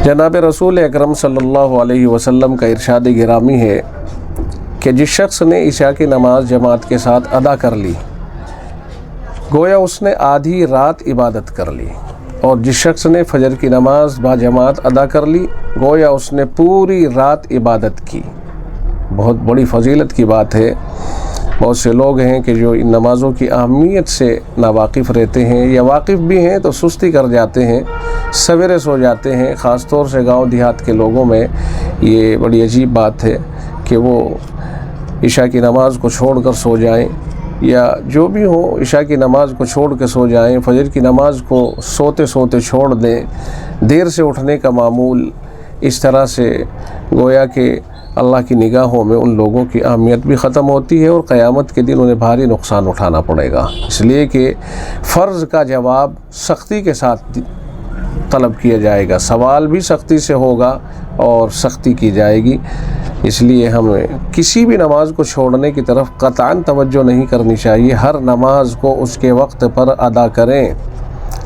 जनाब रसूल अकरम सल्लल्लाहु अलैहि वसल्लम का इरशाद गिरामी है कि जिस शख्स ने इशा की नमाज जमात के साथ अदा कर ली गोया उसने आधी रात इबादत कर ली, और जिस शख्स ने फजर की नमाज बाजमात अदा कर ली गोया उसने पूरी रात इबादत की। बहुत बड़ी फजीलत की बात है। बहुत से लोग हैं कि जो इन नमाज़ों की अहमियत से नावाकिफ़ रहते हैं या वाकिफ़ भी हैं तो सुस्ती कर जाते हैं, सवेरे सो जाते हैं। ख़ास तौर से गांव देहात के लोगों में ये बड़ी अजीब बात है कि वो इशा की नमाज़ को छोड़कर सो जाएं, या जो भी हो इशा की नमाज़ को छोड़ के सो जाएं, फजर की नमाज़ को सोते सोते छोड़ दें। देर से उठने का मामूल, इस तरह से गोया कि अल्लाह की निगाहों में उन लोगों की अहमियत भी ख़त्म होती है और क़यामत के दिन उन्हें भारी नुकसान उठाना पड़ेगा। इसलिए कि फ़र्ज़ का जवाब सख्ती के साथ तलब किया जाएगा, सवाल भी सख्ती से होगा और सख्ती की जाएगी। इसलिए हमें किसी भी नमाज को छोड़ने की तरफ क़तअन तवज्जो नहीं करनी चाहिए। हर नमाज को उसके वक्त पर अदा करें,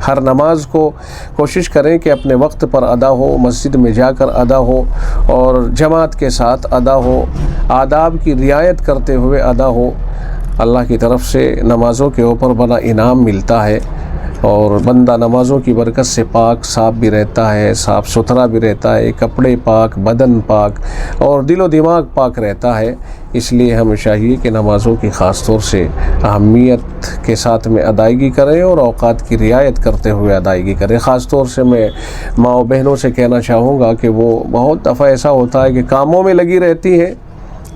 हर नमाज को कोशिश करें कि अपने वक्त पर अदा हो, मस्जिद में जाकर अदा हो और जमात के साथ अदा हो, आदाब की रियायत करते हुए अदा हो। अल्लाह की तरफ से नमाज़ों के ऊपर बड़ा इनाम मिलता है और बंदा नमाज़ों की बरकत से पाक साफ़ भी रहता है, साफ़ सुथरा भी रहता है, कपड़े पाक, बदन पाक और दिलो दिमाग पाक रहता है। इसलिए हमें चाहिए कि नमाज़ों की ख़ास तौर से अहमियत के साथ में अदायगी करें और औक़ात की रियायत करते हुए अदायगी करें। ख़ास तौर से मैं माँ बहनों से कहना चाहूँगा कि वो बहुत दफ़ा ऐसा होता है कि कामों में लगी रहती हैं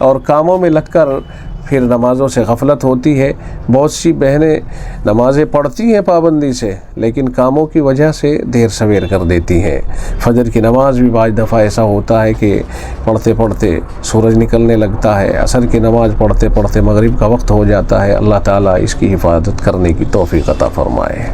और कामों में लगकर फिर नमाज़ों से गफलत होती है। बहुत सी बहनें नमाज़ें पढ़ती हैं पाबंदी से, लेकिन कामों की वजह से देर सवेर कर देती हैं। फजर की नमाज़ भी बाज़ दफ़ा ऐसा होता है कि पढ़ते पढ़ते सूरज निकलने लगता है, असर की नमाज़ पढ़ते पढ़ते मगरिब का वक्त हो जाता है। अल्लाह ताला इसकी हिफाजत करने की तौफ़ीक़ अता फ़रमाए।